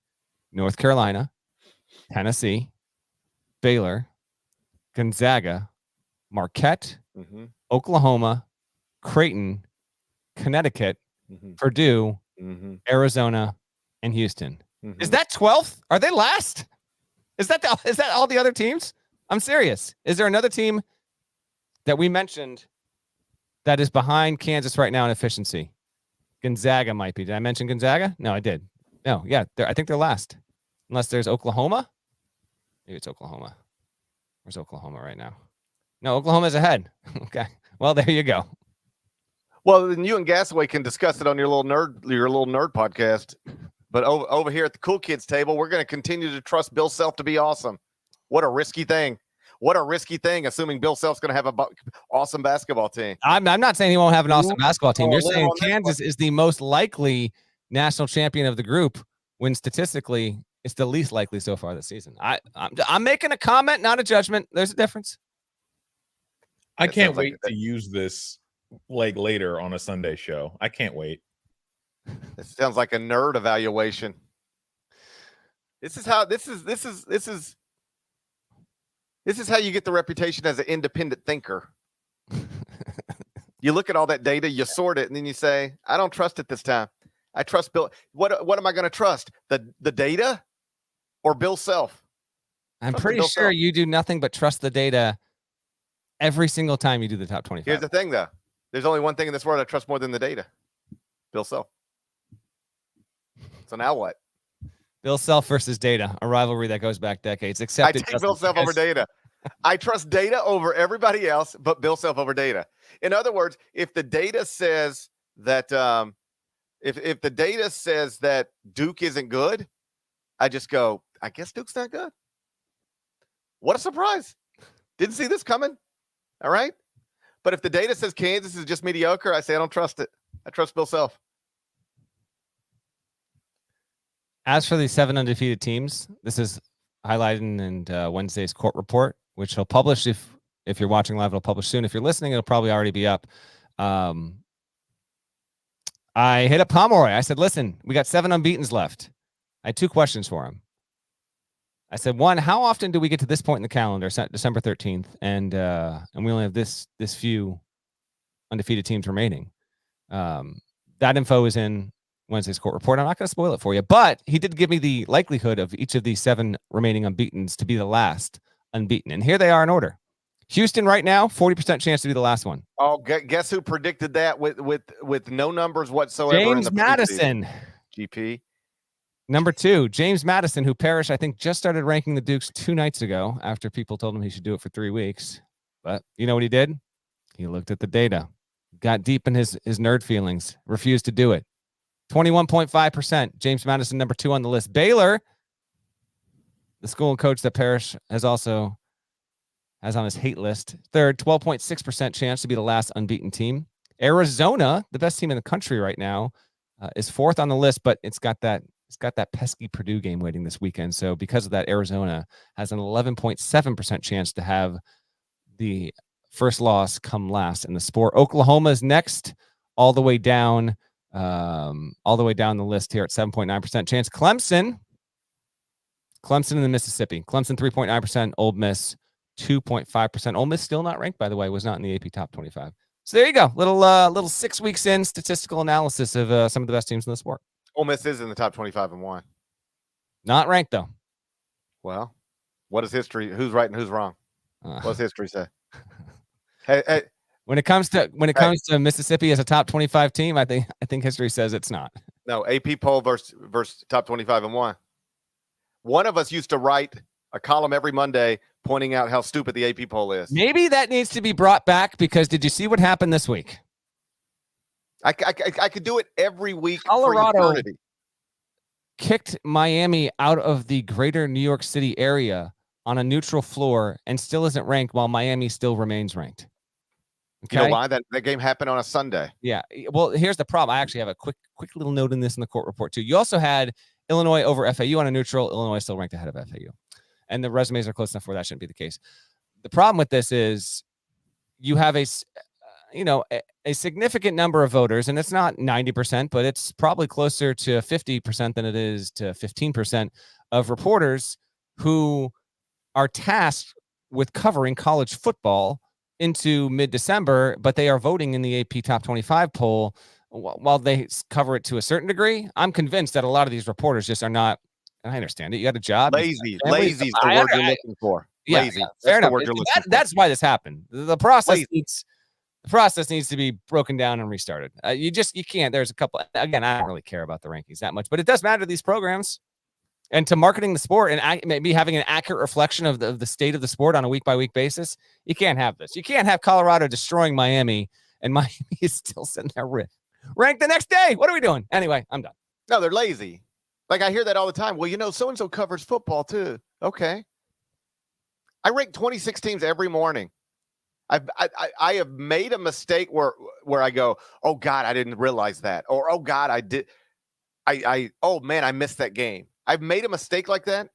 North Carolina, Tennessee, Baylor, Gonzaga, Marquette, Oklahoma, Creighton, Connecticut, Purdue, Arizona, and Houston. Is that 12th? Are they last? Is that all the other teams? I'm serious. Is there another team that we mentioned that is behind Kansas right now in efficiency? Gonzaga might be. Did I mention Gonzaga? No, I did. No, yeah, I think they're last. Unless there's Oklahoma. Maybe it's Oklahoma. Where's Oklahoma right now? No, Oklahoma's ahead. Okay. Well, there you go. Well, then you and Gasaway can discuss it on your little nerd podcast. But over here at the Cool Kids table, we're going to continue to trust Bill Self to be awesome. What a risky thing. What a risky thing, assuming Bill Self's going to have an awesome basketball team. I'm not saying he won't have an awesome basketball team. You're saying Kansas is the most likely national champion of the group, when statistically it's the least likely so far this season. I'm making a comment, not a judgment. There's a difference. I can't wait to use this later on a Sunday show. I can't wait. This sounds like a nerd evaluation. This is how you get the reputation as an independent thinker. You look at all that data, you sort it, and then you say, I don't trust it this time. I trust Bill. What am I going to trust? The data or Bill Self? I'm pretty sure you do nothing but trust the data every single time you do the top 25. Here's the thing, though. There's only one thing in this world I trust more than the data. Bill Self. So now what? Bill Self versus data, a rivalry that goes back decades. I take Bill Self over data. I trust data over everybody else, but Bill Self over data. In other words, if the data says that if the data says that Duke isn't good, I just go, I guess Duke's not good. What a surprise. Didn't see this coming. All right. But if the data says Kansas is just mediocre, I say I don't trust it. I trust Bill Self. As for the 7 undefeated teams, this is highlighted in Wednesday's court report, which he'll publish if you're watching live. It'll publish soon. If you're listening, it'll probably already be up. I hit up Pomeroy. I said, listen, we got 7 unbeatens left. I had 2 questions for him. I said, 1, how often do we get to this point in the calendar, December 13th, and we only have this few undefeated teams remaining? That info is in Wednesday's court report. I'm not going to spoil it for you, but he did give me the likelihood of each of these 7 remaining unbeatens to be the last unbeaten. And here they are in order. Houston right now, 40% chance to be the last one. Oh, guess who predicted that with no numbers whatsoever? James Madison. GP. Number 2, James Madison, who Parrish, I think, just started ranking the Dukes 2 nights ago after people told him he should do it for 3 weeks. But you know what he did? He looked at the data, got deep in his nerd feelings, refused to do it. 21.5%. James Madison, number 2 on the list. Baylor, the school and coach that Parrish has on his hate list. 3rd, 12.6% chance to be the last unbeaten team. Arizona, the best team in the country right now, is 4th on the list, but it's got that pesky Purdue game waiting this weekend. So because of that, Arizona has an 11.7% chance to have the first loss come last in the sport. Oklahoma is next, all the way down the list here at 7.9% chance. Clemson, Clemson and the Mississippi. Clemson 3.9%, Ole Miss 2.5%. Ole Miss still not ranked, by the way, was not in the AP top 25. So there you go. Little 6 weeks in statistical analysis of some of the best teams in the sport. Ole Miss is in the top 25 and 1. Not ranked though. Well, what is history? Who's right and who's wrong? What does history say? Hey. When it comes to Mississippi as a top 25 team, I think history says it's not. No, AP poll versus top 25 and 1. One of us used to write a column every Monday pointing out how stupid the AP poll is. Maybe that needs to be brought back because did you see what happened this week? I could do it every week. Colorado kicked Miami out of the greater New York City area on a neutral floor and still isn't ranked while Miami still remains ranked. Okay? You know why? That game happened on a Sunday. Yeah. Well, here's the problem. I actually have a quick little note in this in the court report too. You also had Illinois over FAU on a neutral. Illinois still ranked ahead of FAU. And the resumes are close enough where that shouldn't be the case. The problem with this is you have a significant number of voters, and it's not 90%, but it's probably closer to 50% than it is to 15% of reporters who are tasked with covering college football into mid-December, but they are voting in the AP Top 25 poll while they cover it to a certain degree. I'm convinced that a lot of these reporters just are not. I understand it. You got a job. Lazy is the word you're looking for. Lazy. Yeah, fair enough. That's why this happened. The process needs to be broken down and restarted. You can't. There's a couple. Again, I don't really care about the rankings that much, but it does matter to these programs and to marketing the sport and maybe having an accurate reflection of the state of the sport on a week-by-week basis. You can't have this. You can't have Colorado destroying Miami and Miami is still sitting there ranked the next day. What are we doing? Anyway, I'm done. No, they're lazy. Like I hear that all the time. Well, so-and-so covers football too. Okay. I rank 26 teams every morning. I have made a mistake where I go, oh God, I didn't realize that. Or, oh God, I did. Oh man, I missed that game. I've made a mistake like that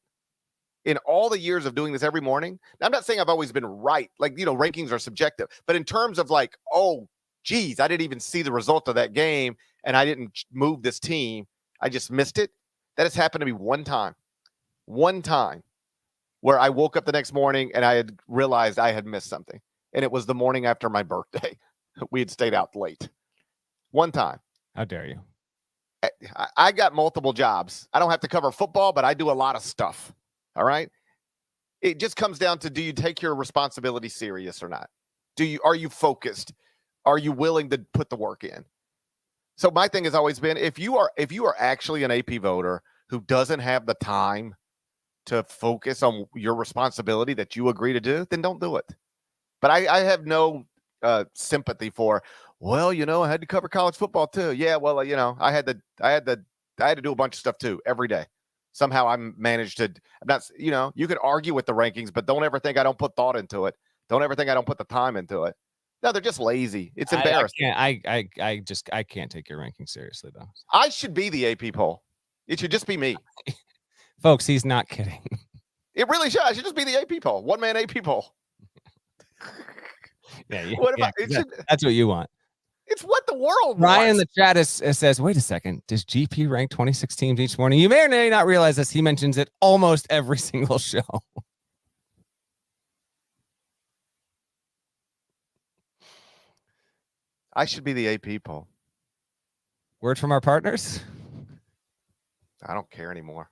in all the years of doing this every morning. Now, I'm not saying I've always been right. Like, rankings are subjective, but in terms of like, oh geez, I didn't even see the result of that game and I didn't move this team. I just missed it. That has happened to me one time where I woke up the next morning and I had realized I had missed something. And it was the morning after my birthday. We had stayed out late. One time. How dare you? I got multiple jobs. I don't have to cover football, but I do a lot of stuff. All right. It just comes down to, do you take your responsibility serious or not? Are you focused? Are you willing to put the work in? So my thing has always been, if you are actually an AP voter who doesn't have the time to focus on your responsibility that you agree to do, then don't do it. But I have no sympathy for, well, I had to cover college football too. Yeah, well, I had to do a bunch of stuff too every day. Somehow I managed to. I'm not, you could argue with the rankings, but don't ever think I don't put thought into it. Don't ever think I don't put the time into it. No, they're just lazy. It's embarrassing. I can't take your rankings seriously though. I should be the AP poll. It should just be me. Folks, he's not kidding. It really should. I should just be the AP poll. One man AP poll. Yeah. That's what you want. It's what the world Ryan wants. in the chat says, wait a second. Does GP rank 26 teams each morning? You may or may not realize this. He mentions it almost every single show. I should be the AP poll. Word from our partners? I don't care anymore.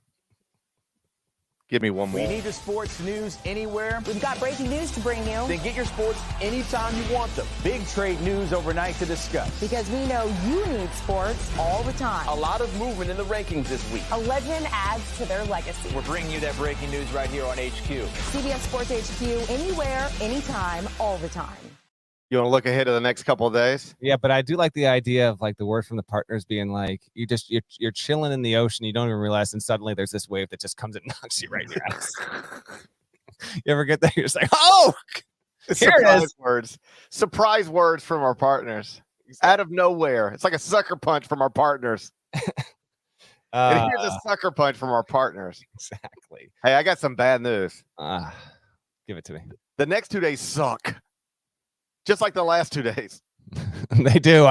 Give me one more. We need the sports news anywhere. We've got breaking news to bring you. Then get your sports anytime you want them. Big trade news overnight to discuss. Because we know you need sports all the time. A lot of movement in the rankings this week. A legend adds to their legacy. We're bringing you that breaking news right here on HQ. CBS Sports HQ, anywhere, anytime, all the time. You want to look ahead to the next couple of days? Yeah, but I do like the idea of like the word from the partners being like, you're chilling in the ocean, you don't even realize, and suddenly there's this wave that just comes and knocks you right in your ass. You ever get that? You're just like, oh, here it is. Surprise words from our partners. Exactly. Out of nowhere. It's like a sucker punch from our partners. And here's a sucker punch from our partners. Exactly. Hey, I got some bad news. Give it to me. The next 2 days suck. Just like the last 2 days. They do.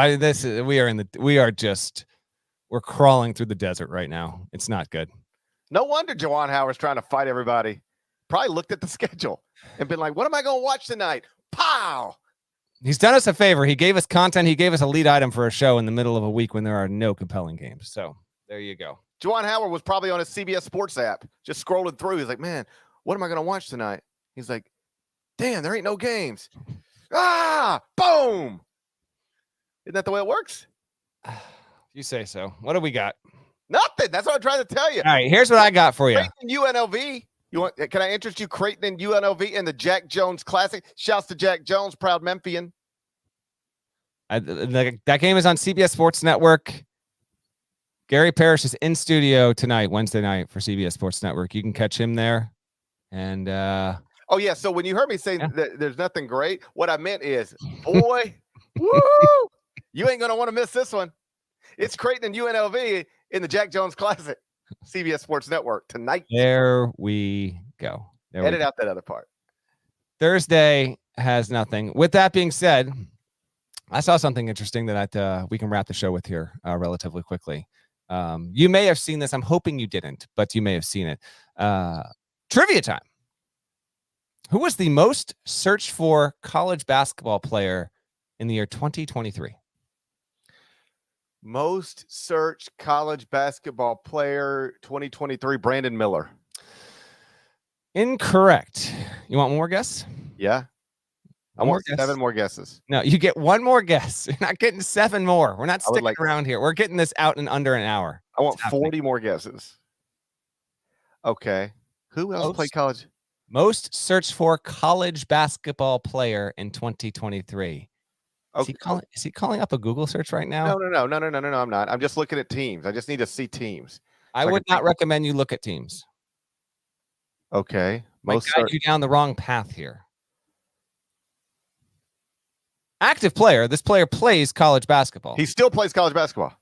We're crawling through the desert right now. It's not good. No wonder Juwan Howard's trying to fight everybody. Probably looked at the schedule and been like, what am I going to watch tonight? Pow! He's done us a favor. He gave us content. He gave us a lead item for a show in the middle of a week when there are no compelling games. So there you go. Juwan Howard was probably on his CBS Sports app, just scrolling through. He's like, man, what am I going to watch tonight? He's like, damn, there ain't no games. Ah, boom. Isn't that the way it works? You say so. What do we got? Nothing. That's what I'm trying to tell you. All right, here's what I got for you. Creighton UNLV. Can I interest you, Creighton and UNLV in the Jack Jones Classic? Shouts to Jack Jones, proud Memphian. That game is on CBS Sports Network. Gary Parrish is in studio tonight, Wednesday night, for CBS Sports Network. You can catch him there. And oh yeah. So when you heard me say that there's nothing great, what I meant is, boy, woo, you ain't gonna want to miss this one. It's Creighton and UNLV in the Jack Jones Classic, CBS Sports Network tonight. There we go. Edit out that other part. Thursday has nothing. With that being said, I saw something interesting that we can wrap the show with here relatively quickly. You may have seen this. I'm hoping you didn't, but you may have seen it. Trivia time. Who was the most searched for college basketball player in the year 2023? Most searched college basketball player 2023, Brandon Miller. Incorrect. You want one more guess? Yeah. I want 7 more guesses. No, you get one more guess. You're not getting 7 more. We're not sticking around here. We're getting this out in under an hour. I want 40 more guesses. Okay. Who else played college? Most searched for college basketball player in 2023. Okay. Is he calling up a Google search right now? No. I'm not. I'm just looking at teams. I just need to see teams. I would not recommend you look at teams. Okay. Might guide you down the wrong path here. Active player. This player plays college basketball. He still plays college basketball.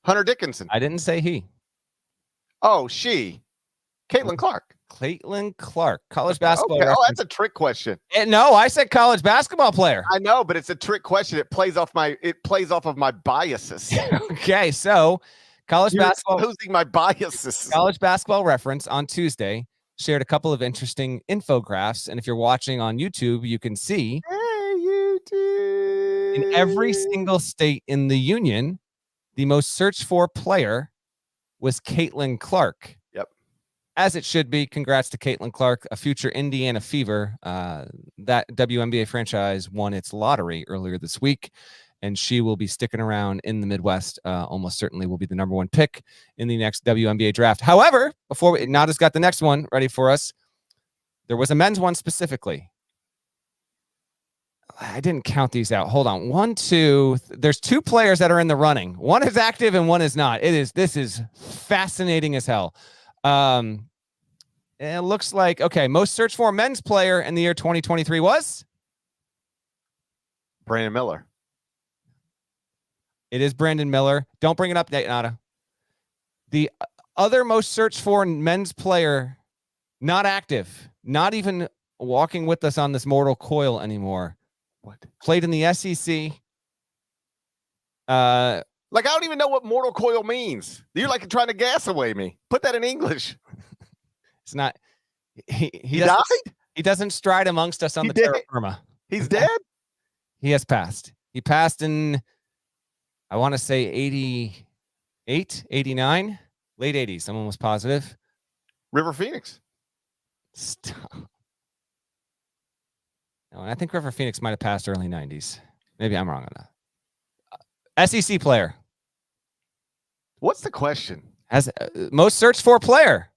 Hunter Dickinson. I didn't say he. Oh, she. Caitlin Clark. Caitlin Clark, college basketball. Okay. Oh, that's a trick question. No, I said college basketball player. I know, but it's a trick question. It plays off of my biases. Okay, so college basketball. Exposing my biases. College Basketball Reference on Tuesday shared a couple of interesting infographics, and if you're watching on YouTube, you can see in every single state in the union, the most searched for player was Caitlin Clark. Yep. As it should be. Congrats to Caitlin Clark, a future Indiana Fever. That WNBA franchise won its lottery earlier this week, and she will be sticking around in the Midwest. Almost certainly will be the number 1 pick in the next WNBA draft. However, before Nada's got the next one ready for us, there was a men's one specifically. I didn't count these out. Hold on. 1, 2. There's 2 players that are in the running. One is active and one is not. This is fascinating as hell. It looks like, okay, most searched for men's player in the year 2023 was Brandon Miller. It is Brandon Miller. Don't bring it up, Nada. The other most searched for men's player, not active, not even walking with us on this mortal coil anymore. What? Played in the SEC. I don't even know what mortal coil means. You're like trying to gas away me. Put that in English. It's not. He died? He doesn't stride amongst us on the terra firma. He's dead? He has passed. He passed in, I want to say 88, 89, late 80s. Someone was positive. River Phoenix. Stop. No, I think River Phoenix might have passed early 90s. Maybe I'm wrong on that. SEC player. What's the question? Has most searched for player.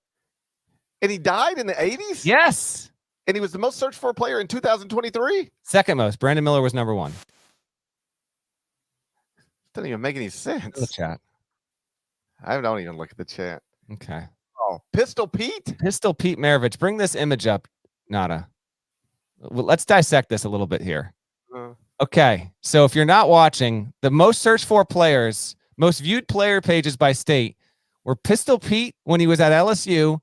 And he died in the 80s? Yes. And he was the most searched for player in 2023? Second most. Brandon Miller was number 1. Doesn't even make any sense. The chat. I don't even look at the chat. Okay. Oh, Pistol Pete? Pistol Pete Maravich. Bring this image up, Nada. Well, let's dissect this a little bit here. Okay. So if you're not watching, the most searched for players, most viewed player pages by state were Pistol Pete when he was at LSU,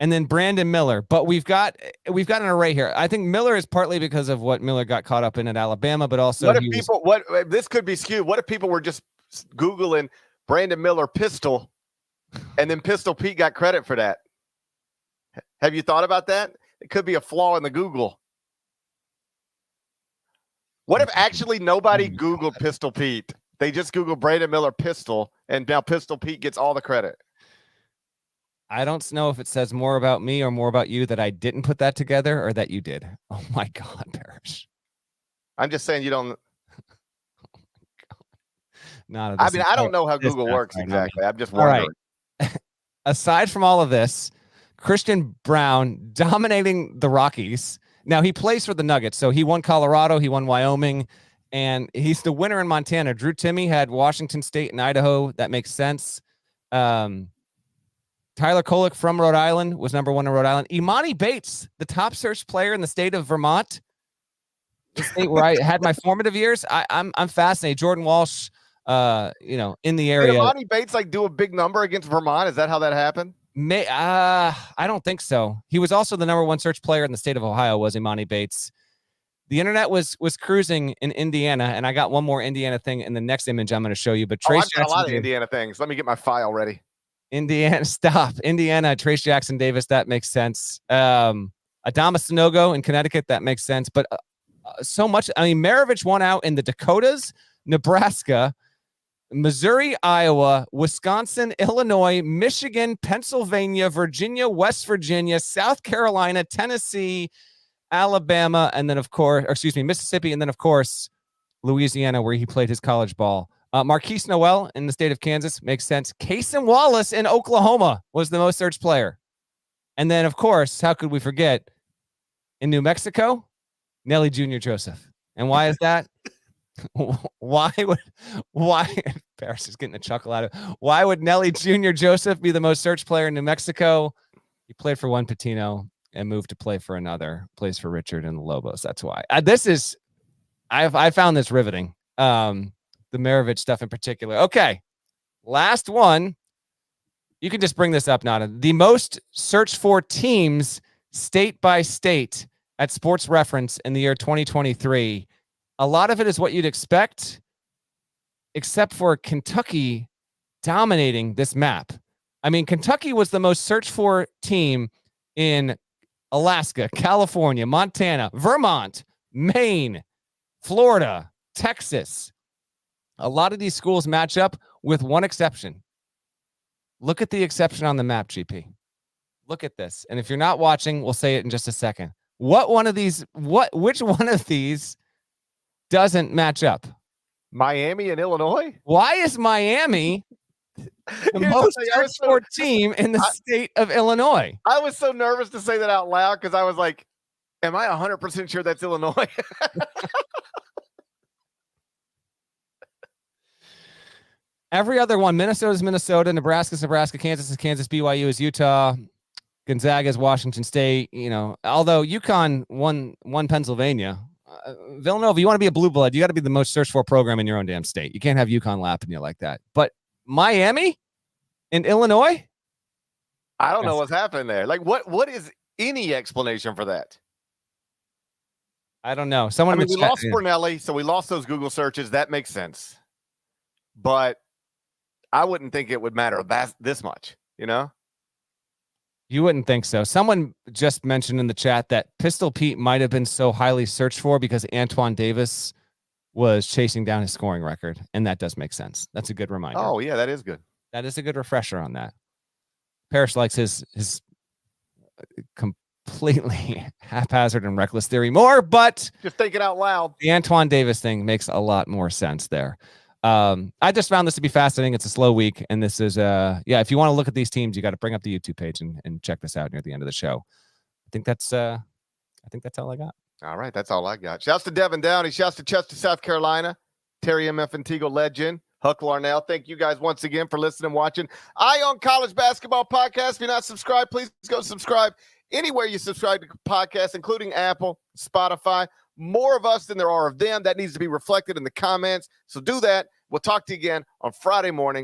and then Brandon Miller. But we've got an array here. I think Miller is partly because of what Miller got caught up in at Alabama, but also this could be skewed. What if people were just Googling Brandon Miller pistol And then Pistol Pete got credit for that. Have you thought about that? It could be a flaw in the Google. What if actually nobody Googled Pistol Pete? They just Googled Brandon Miller Pistol, and now Pistol Pete gets all the credit. I don't know if it says more about me or more about you that I didn't put that together or that you did. Oh my God, Parrish. I'm just saying you don't. I don't know how Google works exactly. I'm just wondering. All right. Aside from all of this, Christian Brown dominating the Rockies. Now he plays for the Nuggets, so he won Colorado, he won Wyoming, and he's the winner in Montana. Drew Timme had Washington State and Idaho. That makes sense. Tyler Kolek from Rhode Island was number 1 in Rhode Island. Imani Bates, the top search player in the state of Vermont, the state where I had my formative years. I'm fascinated. Jordan Walsh, in the area. Did Imani Bates do a big number against Vermont? Is that how that happened? I don't think so. He was also the number 1 search player in the state of Ohio, was Imani Bates. The internet was cruising in Indiana, and I got one more Indiana thing in the next image I'm going to show you. But Trace I've got a lot of Indiana things. Let me get my file ready. Indiana, Trace Jackson Davis, that makes sense. Adama Sanogo in Connecticut, that makes sense. But so much. I mean, Maravich won out in the Dakotas, Nebraska, Missouri, Iowa, Wisconsin, Illinois, Michigan, Pennsylvania, Virginia, West Virginia, South Carolina, Tennessee, Alabama, and then Mississippi, and then of course Louisiana, where he played his college ball. Marquise Noel in the state of Kansas makes sense. Cason Wallace in Oklahoma was the most searched player. And then, of course, how could we forget, in New Mexico, Nelly Jr. Joseph. And why is that? Why Parrish is getting a chuckle out of it. Why would Nelly Jr. Joseph be the most searched player in New Mexico? He played for one Patino and moved to play for another. Plays for Richard and the Lobos. That's why. I found this riveting. The Maravich stuff in particular. Okay, last one. You can just bring this up, Nada. The most searched for teams state by state at Sports Reference in the year 2023. A lot of it is what you'd expect, except for Kentucky dominating this map. I mean, Kentucky was the most searched for team in Alaska, California, Montana, Vermont, Maine, Florida, Texas. A lot of these schools match up with one exception. Look at the exception on the map, GP. Look at this. And if you're not watching, we'll say it in just a second. Which one of these doesn't match up? Miami and Illinois? Why is Miami the most searched for team in the state of Illinois? I was so nervous to say that out loud because I was like, am I 100% sure that's Illinois? Every other one, Minnesota's Minnesota, Nebraska's Nebraska, Kansas is Kansas, BYU is Utah, Gonzaga is Washington State. Although UConn won Pennsylvania, Villanova, you want to be a blue blood, you got to be the most searched for program in your own damn state. You can't have UConn lapping you like that. But Miami and Illinois? I don't know what's happening there. What is any explanation for that? I don't know. We lost Fornelli, so we lost those Google searches. That makes sense. But I wouldn't think it would matter this much, You wouldn't think so. Someone just mentioned in the chat that Pistol Pete might have been so highly searched for because Antoine Davis was chasing down his scoring record, and that does make sense. That's a good reminder. Oh, yeah, that is good. That is a good refresher on that. Parrish likes his completely haphazard and reckless theory more, but just think it out loud. The Antoine Davis thing makes a lot more sense there. I just found this to be fascinating. It's a slow week, and this is if you want to look at these teams, you got to bring up the YouTube page and check this out near the end of the show. I think that's all I got. All right, that's all I got. Shouts to Devin Downey, shouts to Chester, South Carolina, Terry MF Antigua legend, Huck Larnell. Thank you guys once again for listening and watching Eye on College Basketball Podcast. If you're not subscribed, please go subscribe anywhere you subscribe to podcasts, including Apple, Spotify. More of us than there are of them. That needs to be reflected in the comments. So do that. We'll talk to you again on Friday morning.